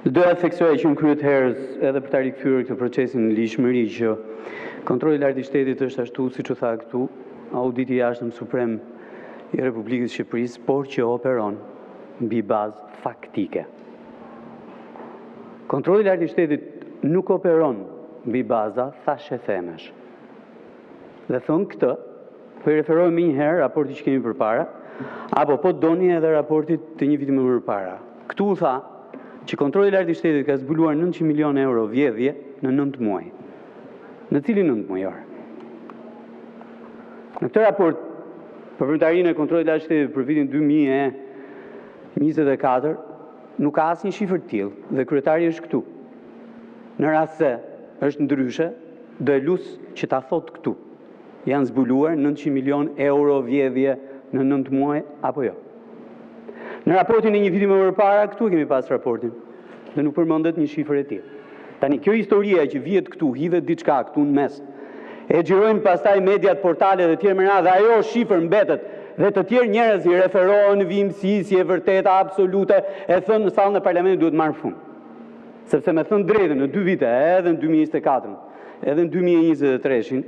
Doja të theksoj që në kryet herës edhe për ta rikthyer këtë procesin në ligjshmëri që kontrolli i lartë i shtetit është ashtu siç u tha këtu, auditi i jashtëm suprem i Republikës së Shqipërisë, por që operon mbi bazë faktike. Kontrolli i lartë i shtetit nuk operon mbi baza thashë themesh. Dhe thon këtë, po i referohemi një herë raportit që kemi përpara, apo po doni edhe raportit të një viti më përpara. Këtu u tha që kontrolli i lartë i shtetit ka zbuluar 900 milion euro vjedhje në 9 muaj. Në cilin 9 muajor? Në këtë raport për vërtetarinë e kontrollit të lartë të shtetit për vitin 2024 nuk ka asnjë shifër të tillë dhe kryetari është këtu. Në rast se është ndryshe, do e lus që ta thot këtu. Janë zbuluar 900 milion euro vjedhje në 9 muaj apo jo? Në raportin e një viti më përpara, këtu kemi pas raportin, dhe nuk përmendet një shifër e tillë. Tani kjo historia që vihet këtu, hidhet diçka këtu në mes, e xhirojnë pastaj mediat, portalet dhe tjerë më radhë, dhe ajo shifër mbetet, dhe të tjerë njerëz i referohen në vimësi si e vërteta absolute, e thënë në sallën e parlamentit duhet marrë fund. Sepse me thënë drejtën në 2 vite, edhe në 2024, edhe në 2023,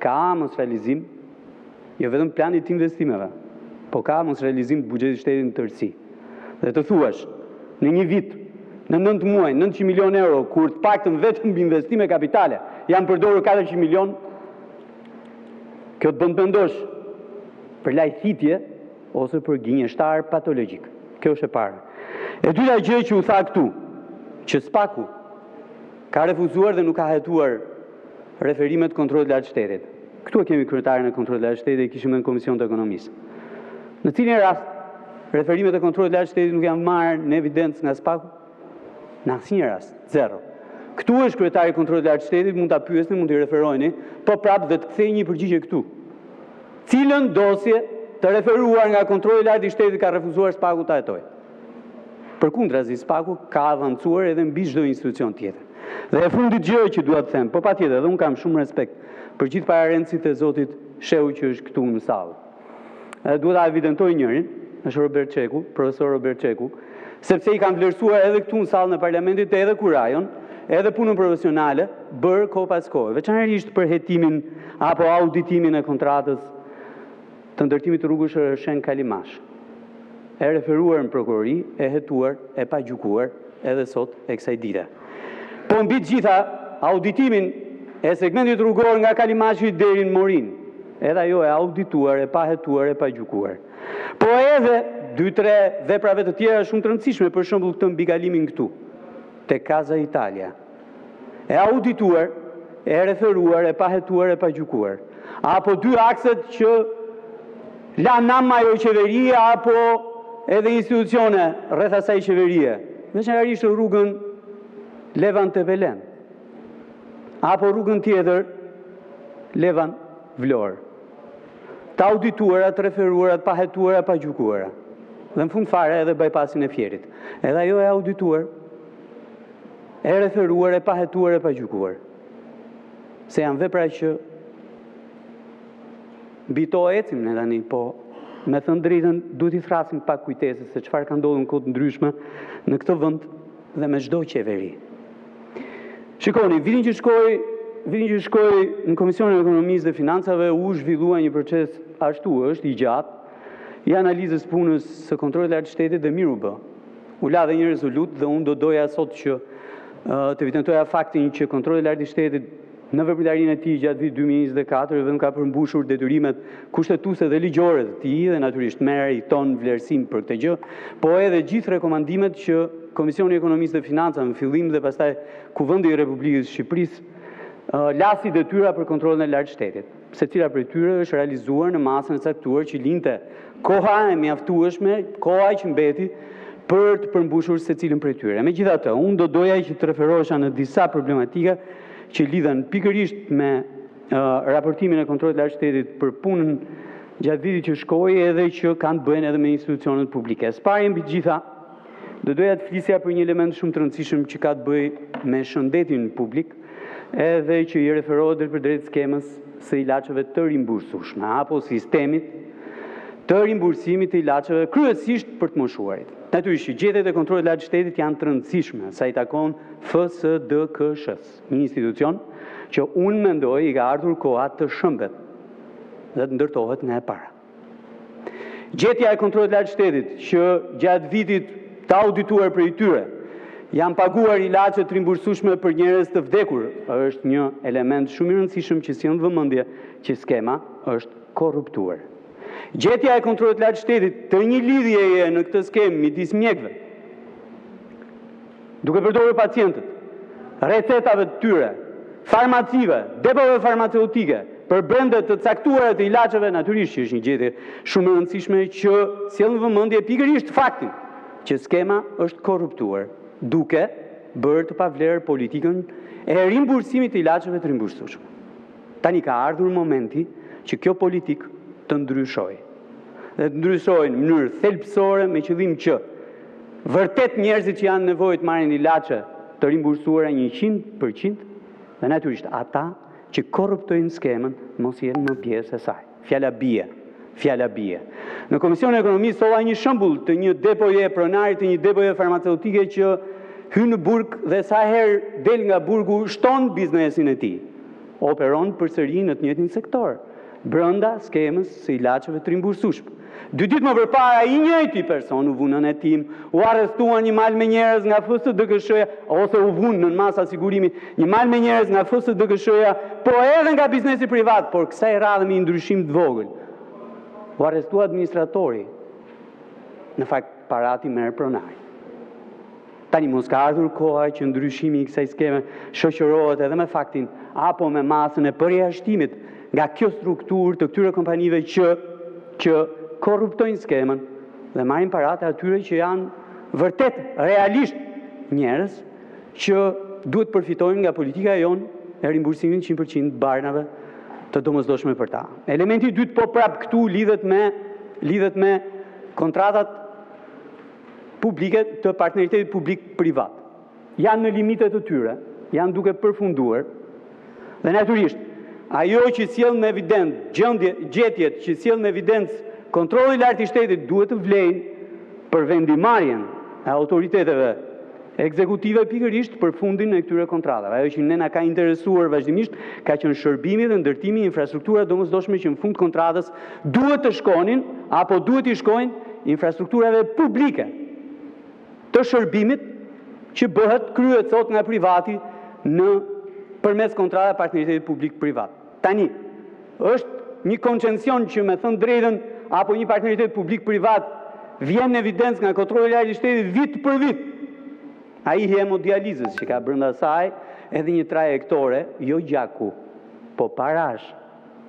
ka mos realizim, jo vetëm planit të investimeve, po ka mos realizim të buxhetit shtetit në tërësi. Dhe të thuash, në një vit, në 9 muaj, 900 milion euro, kur të paktën vetëm mbi investime kapitale, janë përdorur 400 milion, kjo të bën të mendosh për lajthitje ose për gënjeshtar patologjik. Kjo është e parë. E dyta gjë që u tha këtu, që SPAK-u ka refuzuar dhe nuk ka hetuar referimet kontrollit të lartë të shtetit. Këtu e kemi kryetarin e kontrollit të lartë të shtetit, kishim në Komision të Ekonomisë. Në cilin rast, referimet e kontrollit të lartë të shtetit nuk janë marrë në evidencë nga SPAK-u? Në asnjë rast, zero. Këtu është kryetari i kontrollit të lartë të shtetit, mund ta pyesni, mund t'i referojeni, po prapë dhe të kthej një përgjigje këtu. Cilën dosje të referuar nga kontrolli i lartë i shtetit ka refuzuar SPAK-u ta hetojë? Përkundrazi, SPAK-u ka avancuar edhe mbi çdo institucion tjetër. Dhe e fundit gjë që dua të them, po patjetër, edhe un kam shumë respekt për gjithë pararencit e zotit Shehu që është këtu në sallë. Duhet ta evidentoj njërin, është Robert Çeku, profesor Robert Çeku, sepse i kanë vlerësuar edhe këtu në sallën e parlamentit edhe kurajon, edhe punën profesionale, bërë kohë pas kohë, veçanërisht për hetimin apo auditimin e kontratës të ndërtimit të rrugës Shen Kalimash. E referuar në prokurori, e hetuar, e pagjykuar, edhe sot e kësaj dite. Po mbi të gjitha, auditimin e segmentit rrugor nga Kalimashi deri në Morin, edhe ajo e audituar, e pahetuar, e pagjykuar. Po edhe 2-3 veprave të tjera shumë të rëndësishme, për shembull këtë mbikalimin këtu, te Casa Italia. E audituar, e referuar, e pahetuar, e pagjykuar. Apo 2 akset që la nam ajo qeveria, apo edhe institucione rreth asaj qeverie. Veçanërisht rrugën Levan Tepelen. Apo rrugën tjetër Levan Vlorë. Të audituara, të referuara, të pahetuara, pagjykuara. Dhe në fund fare edhe bypassin e Fierit. Edhe ajo e audituar, e referuar, e pahetuar, e pagjykuar. Se janë vepra që mbi to ecim ne tani, po me thënë drejtën duhet i thrasim pak kujtese se çfarë ka ndodhur në kohë të ndryshme në këtë vend dhe me çdo qeveri. Shikoni, vitin që shkoi në Komisionin e Ekonomisë dhe Financave u zhvillua një proces ashtu është i gjatë i analizës punës së kontrollit të lartë të shtetit dhe miru bë. U la dhe një rezolut dhe unë do doja sot që të evidentoja faktin që kontrolli i lartë i shtetit në veprimtarinë e tij gjatë vitit 2024 vetëm ka përmbushur detyrimet kushtetuese dhe ligjore të tij dhe natyrisht meriton vlerësim për këtë gjë, po edhe gjithë rekomandimet që Komisioni i Ekonomisë dhe Financave në fillim dhe pastaj Kuvendi i Republikës së Shqipërisë lasi detyra për kontrollin e lartë të shtetit. Secila prej tyre është realizuar në masën e caktuar që linte koha e mjaftueshme, koha që mbeti për të përmbushur secilin prej tyre. Megjithatë, unë do doja që të referohesha në disa problematika që lidhen pikërisht me raportimin e kontrollit të lartë të shtetit për punën gjatë vitit që shkoi edhe që kanë të bëjnë edhe me institucionet publike. Së pari mbi të gjitha, do doja të flisja për një element shumë të rëndësishëm që ka të bëjë me shëndetin publik, edhe që i referohet drejt për drejt skemës së ilaçeve të rimbursueshme apo sistemit të rimbursimit të ilaçeve kryesisht për të moshuarit. Natyrisht, gjetjet e kontrollit lartë shtetit janë të rëndësishme, sa i takon FSDKSH-s, një institucion që unë mendoj i ka ardhur koha të shëmbet dhe të ndërtohet nga e para. Gjetja e kontrollit lartë shtetit që gjatë vitit të audituar për i tyre janë paguar ilaçe të rimbursueshme për njerëz të vdekur është një element shumë i rëndësishëm që sjell vëmendje që skema është korruptuar. Gjetja e kontrollit lartë shtetit të një lidhjeje në këtë skemë midis mjekëve, duke përdorur pacientët, recetave të tyre, farmacive, depove farmaceutike, për brende të caktuara të ilaçeve, natyrisht që është një gjetje shumë e rëndësishme që sjell vëmendje pikërisht faktin që skema është korruptuar, duke bërë të pavlerë politikën e rimbursimit të ilaçeve të rimbursueshme. Tani ka ardhur momenti që kjo politikë të ndryshojë. Dhe të ndryshojë në mënyrë thelbësore me qëllim që vërtet njerëzit që janë nevojë të marrin ilaçe të rimbursuara 100%, dhe natyrisht ata që korruptojnë skemën mos jenë më pjesë e saj. Fjala bie. Në Komisionin e Ekonomisë solla një shembull të një depoje pronari të një depoje farmaceutike që hyn në burg dhe sa herë del nga burgu shton biznesin e tij. Operon përsëri në të njëjtin sektor, brenda skemës së ilaçeve të rimbursueshme. 2 ditë më përpara i njëjti person u vun në hetim, u arrestuan një mal me njerëz nga FSDKSH-ja ose u vun në masa sigurimit një mal me njerëz nga FSDKSH-ja, po edhe nga biznesi privat, por kësaj radhe me një ndryshim të vogël. U arrestua administratori. Në fakt parati merr pronari. Tani mos ka ardhur koha që ndryshimi i kësaj skeme shoqërohet edhe me faktin apo me masën e përjashtimit nga kjo strukturë të këtyre kompanive që korruptojnë skemën dhe marrin paratë atyre që janë vërtet realisht njerëz që duhet përfitojnë nga politika jonë e rimbursimit 100% barnave të domosdoshme për ta. Elementi i dytë po prap këtu lidhet me kontratat publike të partneritetit publik-privat. Janë në limitet të tyre, janë duke përfunduar dhe natyrisht ajo që sjell në evidencë, gjetjet që sjell në evidencë kontrolli i lartë i shtetit duhet të vlejnë për vendimarrjen e autoriteteve ekzekutive pikërisht për fundin e këtyre kontratave. Ajo që ne na ka interesuar vazhdimisht ka qenë shërbimi dhe ndërtimi i infrastrukturave domosdoshme që në fund kontratës duhet të shkonin apo duhet i shkojnë infrastrukturave publike të shërbimit që kryhet sot nga privati përmes kontratave partneritetit publik-privat. Tani, është një koncesion që me thënë drejtën apo një partneritet publik-privat vjen në evidencë nga kontrolli i lartë i shtetit vit për vit. Ai hemodializës që ka brenda saj edhe një trajektore, jo gjaku, po parash,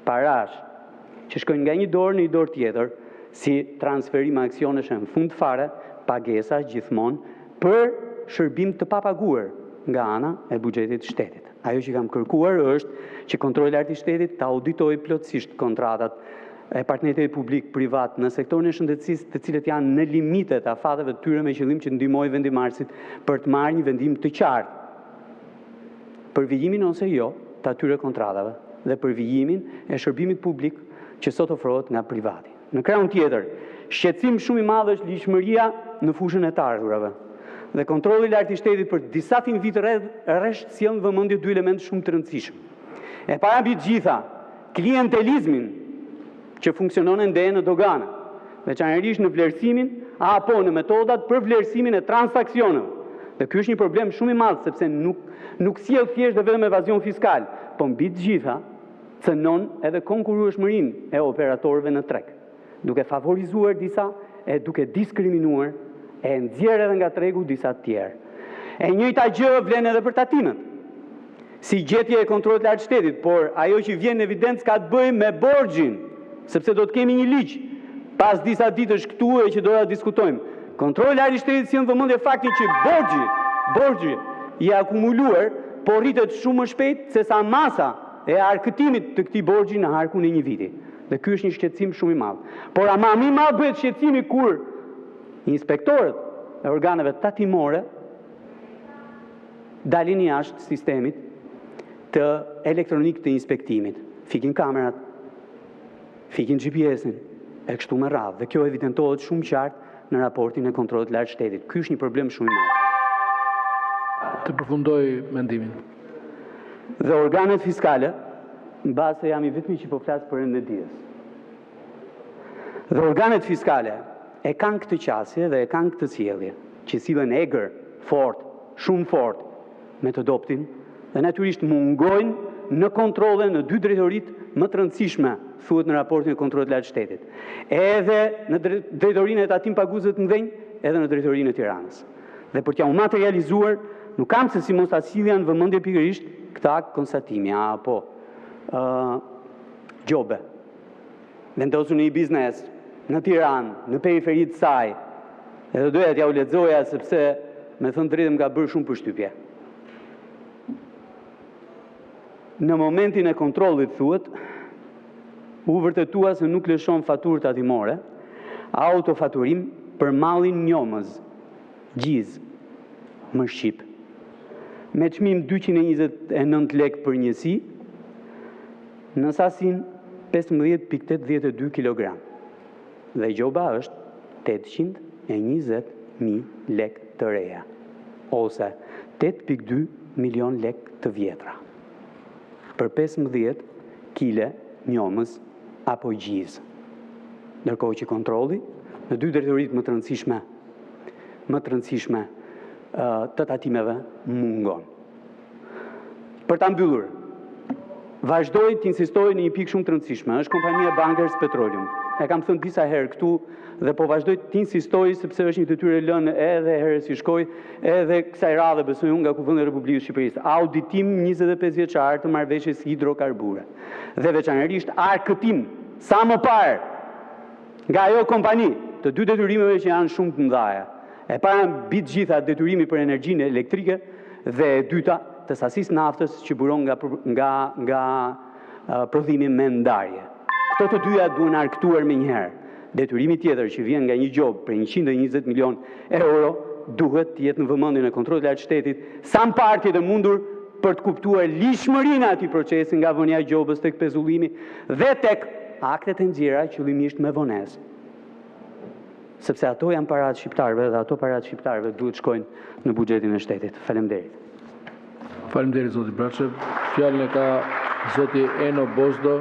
që shkojnë nga një dorë në një dorë tjetër, si transferim aksionesh në fund fare, pagesa gjithmonë për shërbim të papaguar nga ana e buxhetit shtetit. Ajo që kam kërkuar është që kontrolli i lartë i shtetit të auditojë plotësisht kontratat e partneritetit publik-privat në sektorin e shëndetësisë, të cilët janë në limitet e afateve të tyre me qëllim që ndihmojë vendimarrësit për të marrë një vendim të qartë për vijimin ose jo të atyre kontratave dhe për vijimin e shërbimit publik që sot ofrohet nga privati. Në krahun tjetër, shqetësim shumë i madh është ligjshmëria në fushën e të ardhurave. Dhe kontrolli i lartë i shtetit për disa vite rresht sjell në vëmendje 2 elemente shumë të rëndësishëm. E para mbi të gjitha, klientelizmin që funksionon ende në dogana, veçanërisht në vlerësimin apo në metodat për vlerësimin e transaksioneve. Dhe ky është një problem shumë i madh sepse nuk sjell thjesht vetëm evazion fiskal, po mbi të gjitha cënon edhe konkurrueshmërinë e operatorëve në treg, duke favorizuar disa e duke diskriminuar e nxjerr edhe nga tregu disa të tjerë. E njëjta gjë vlen edhe për tatimet. Si gjetje e kontrollit të lartë shtetit, por ajo që vjen në evidencë ka të bëjë me borxhin, sepse do të kemi një ligj pas disa ditësh këtu e që do ta diskutojmë. Kontrolli i lartë i shtetit sjell vëmendje faktin që borxhi i akumuluar po rritet shumë më shpejt se sa masa e arkëtimit të këtij borxhi në harkun e një viti. Dhe ky është një shqetësim shumë i madh. Por ama më i madh bëhet shqetësimi kur inspektorët e organeve tatimore dalin jashtë sistemit të elektronik të inspektimit. Fikin kamerat, fikin GPS-in, e kështu me radhë. Dhe kjo evidentohet shumë qartë në raportin e kontrollit lartë shtetit. Ky është një problem shumë i madh. Të përfundoj mendimin. Dhe organet fiskale, mbas se jam i vetmi që po flas për rendedijes. Dhe organet fiskale e kanë këtë qasje dhe e kanë këtë sjellje, që sillen egër, fort, shumë fort me të doptin dhe natyrisht mungojnë në kontrolle në dy drejtoritë më të rëndësishme, thuhet në raportin e kontrollit lartë shtetit. Edhe në drejtorinë e tatim paguesve të mëdhenj, edhe në drejtorinë e Tiranës. Dhe për t'ja u materializuar, nuk kam se si mos ta sillja në vëmendje pikërisht këtë akt konstatimi, apo gjobe. Vendosur në një biznes në Tiranë, në periferitë të saj, edhe doja t'ja u lexoja sepse me thënë drejtëm ka bërë shumë përshtypje. Në momentin e kontrollit thuhet, u vërtetua se nuk lëshon faturë tatimore, autofaturim për mallin njomës, gjiz, më shqip, me çmim 229 lekë për njësi, në sasin 15.82 kg. Dhe gjoba është 820.000 lekë të reja, ose 8.2 milion lekë të vjetra. Për 15 kile njomës apo gjiz. Ndërkohë që kontrolli në dy drejtoritë më të rëndësishme të tatimeve mungon. Për ta mbyllur, vazhdoj të insistoj në një pikë shumë të rëndësishme, është kompania Bankers Petroleum. E kam thënë disa herë këtu dhe po vazhdoj të insistoj sepse është një detyrë e lënë edhe herë si shkoj, edhe kësaj radhe besoj unë nga Kuvendit e Republikës Shqipërisë. Auditim 25 vjeçar të marrëveshjes hidrokarbure. Dhe veçanërisht arkëtim sa më parë nga ajo kompani të dy detyrimeve që janë shumë të mëdha. E para mbi të gjitha detyrimi për energjinë elektrike dhe e dyta të sasisë naftës që buron nga prodhimi me ndarje. Këto të dyja duhen arktuar me njëherë. Detyrimi tjetër që vjen nga një gjobë për 120 milion euro duhet të jetë në vëmendjen e kontrollit lartë shtetit sa më parë të mundur për të kuptuar lishmërinë e atij procesi nga vënia e gjobës tek pezullimi dhe tek aktet e nxjerra qëllimisht me vonesë. Sepse ato janë paratë shqiptarëve dhe ato paratë shqiptarëve duhet shkojnë në buxhetin e shtetit. Faleminderit. Faleminderit zoti Braçev. Fjalën e ka zoti Eno Bozdo.